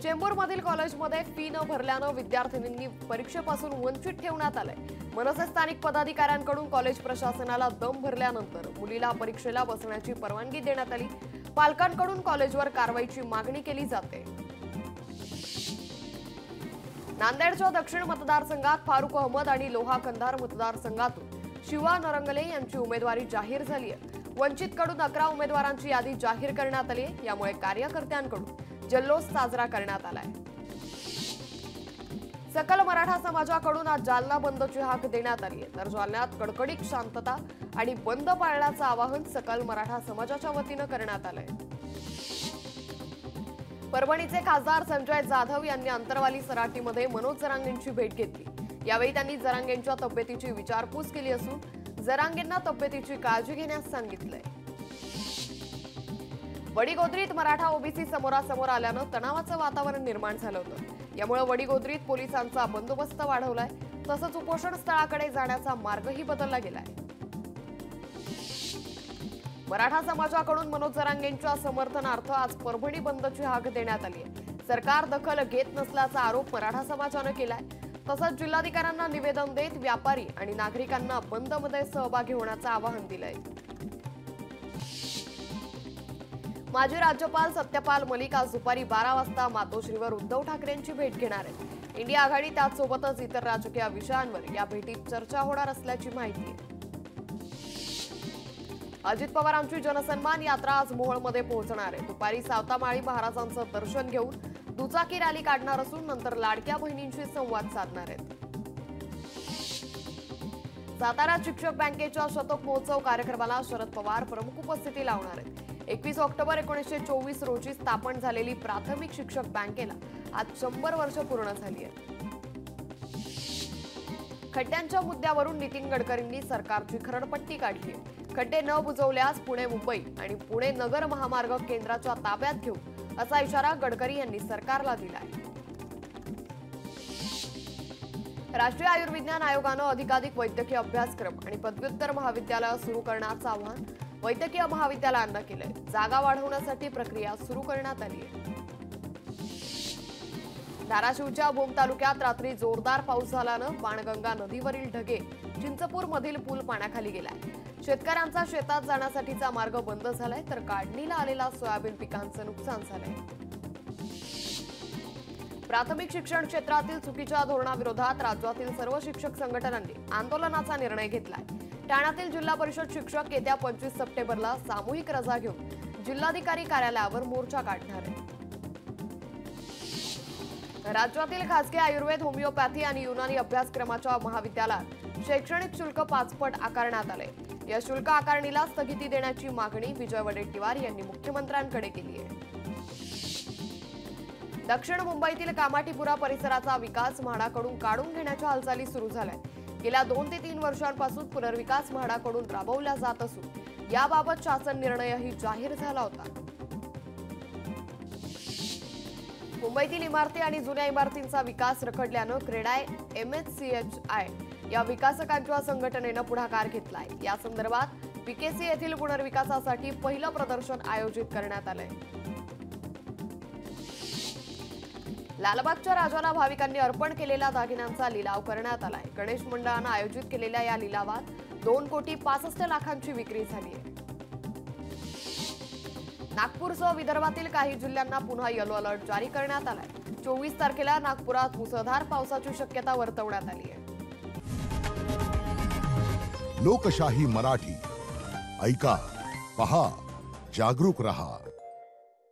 चेंबूरमधील कॉलेजमध्ये फी न भरल्यानं विद्यार्थिनींनी परीक्षेपासून वंचित ठेवण्यात आलंय। मनसे स्थानिक पदाधिकाऱ्यांकडून कॉलेज प्रशासनाला दम भरल्यानंतर मुलीला परीक्षेला बसण्याची परवानगी देण्यात आली। पालकांकडून कॉलेजवर कारवाईची मागणी केली जाते। नांदेडच्या दक्षिण मतदारसंघात फारुख अहमद आणि लोहा कंधार मतदारसंघातून शिवा नरंगले यांची उमेदवारी जाहीर झाली आहे। वंचितकडून 11 उमेदवारांची यादी जाहीर करण्यात आली आहे। यामुळे कार्यकर्त्यांकडून जल्लोष साजरा करण्यात आलाय। सकल मराठा समाजाकडून आज जालना बंदची हाक देण्यात आली आहे। तर जालन्यात कडकडीत शांतता आणि बंद पाळण्याचं आवाहन सकल मराठा समाजाच्या वतीनं करण्यात आलंय। परभणीचे खासदार संजय जाधव यांनी अंतरवाली सराटीमध्ये मनोज जरांगेंची भेट घेतली। यावेळी त्यांनी जरांगेंच्या तब्येतीची विचारपूस केली असून जरांगेंना तब्येतीची काळजी घेण्यास सांगितलंय। वडीगोद्रीत मराठा ओबीसी समोरासमोर आल्यानं तणावाचं वातावरण निर्माण झालं होतं। यामुळे वडीगोद्रीत पोलिसांचा बंदोबस्त वाढवलाय। तसंच उपोषण स्थळाकडे जाण्याचा मार्गही बदलला गेलाय। मराठा समाजाकडून मनोज जरांगेंच्या समर्थनार्थ आज परभणी बंदची हाक देण्यात आली आहे। सरकार दखल घेत नसल्याचा आरोप मराठा समाजानं केलाय। तसंच जिल्हाधिकाऱ्यांना निवेदन देत व्यापारी आणि नागरिकांना बंदमध्ये सहभागी होण्याचं आवाहन दिलंय। माजी राज्यपाल सत्यपाल मलिक आज दुपारी 12 वाजता मातोश्रीवर उद्धव ठाकरेंची भेट घेणार आहेत। इंडिया आघाडी त्याचसोबतच इतर राजकीय विषयांवर या भेटीत चर्चा होणार असल्याची माहिती आहे। अजित पवारांची जनसन्मान यात्रा आज मोहोळमध्ये पोहोचणार आहे। दुपारी सावतामाळी महाराजांचं दर्शन घेऊन दुचाकी रॅली काढणार असून नंतर लाडक्या बहिणींशी संवाद साधणार आहेत। सातारा शिक्षक बँकेच्या शतक महोत्सव कार्यक्रमाला शरद पवार प्रमुख उपस्थिती लावणार आहेत। 21 ऑक्टोबर 1924 रोजी स्थापन झालेली प्राथमिक शिक्षक बँकेला आज 100 वर्ष पूर्ण झाली आहेत। खड्ड्यांच्या मुद्द्यावरून नितीन गडकरींनी सरकारची खरडपट्टी काढली आहे। खड्डे न बुजवल्यास पुणे मुंबई आणि पुणे नगर महामार्ग केंद्राच्या ताब्यात घेऊ असा इशारा गडकरी यांनी सरकारला दिला आहे। राष्ट्रीय आयुर्विज्ञान आयोगानं अधिकाधिक वैद्यकीय अभ्यासक्रम आणि पदव्युत्तर महाविद्यालय सुरू करण्याचं आवाहन वैद्यकीय महाविद्यालयांना केलंय। जागा वाढवण्यासाठी प्रक्रिया सुरू करण्यात आली आहे। धाराशिवच्या भूम तालुक्यात रात्री जोरदार पाऊस झाल्यानं बाणगंगा नदीवरील ढगे चिंचपूर मधील पूल पाण्याखाली गेलाय। शेतकऱ्यांचा शेतात जाण्यासाठीचा मार्ग बंद झालाय तर काढणीला आलेला सोयाबीन पिकांचं नुकसान झालंय। प्राथमिक शिक्षण क्षेत्रातील चुकीच्या धोरणाविरोधात राज्यातील सर्व शिक्षक संघटनांनी आंदोलनाचा निर्णय घेतलाय। ठाण्यातील जिल्हा परिषद शिक्षक येत्या 25 सप्टेंबरला सामूहिक रजा घेऊन जिल्हाधिकारी कार्यालयावर मोर्चा काढणार आहेत। राज्यातील खासगी आयुर्वेद, होमिओपॅथी आणि युनानी अभ्यासक्रमाच्या महाविद्यालयात शैक्षणिक शुल्क 5 पट आकारण्यात आले। या शुल्क आकारणीला स्थगिती देण्याची मागणी विजय वडेट्टीवार यांनी मुख्यमंत्र्यांकडे केली आहे। दक्षिण मुंबईतील कामाठीपुरा परिसराचा विकास म्हाडाकडून काढून घेण्याच्या हालचाली सुरू झाल्या। गेल्या 2 ते 3 वर्षांपासून पुनर्विकास म्हाडाकडून राबवला जात असून याबाबत शासन निर्णयही जाहीर झाला होता। मुंबईतील इमारती आणि जुन्या इमारतींचा विकास रखडल्यानं क्रेडाय MHCHI या विकासकांच्या संघटनेनं पुढाकार घेतलाय। या संदर्भात PKC येथील पुनर्विकासासाठी पहिलं प्रदर्शन आयोजित करण्यात आलंय। लालबागच्या राजाला भाविकांनी अर्पण केलेल्या दागिन्यांचा लिलाव करण्यात आलाय। गणेश मंडळानं आयोजित केलेल्या या लिलावात 2,65,00,000 विक्री झाली आहे। नागपूरसह विदर्भातील काही जिल्ह्यांना पुन्हा येलो अलर्ट जारी करण्यात आलाय। 24 तारखेला नागपुरात मुसळधार पावसाची शक्यता वर्तवण्यात आली आहे। लोकशाही मराठी ऐका, पहा, जागरूक रहा।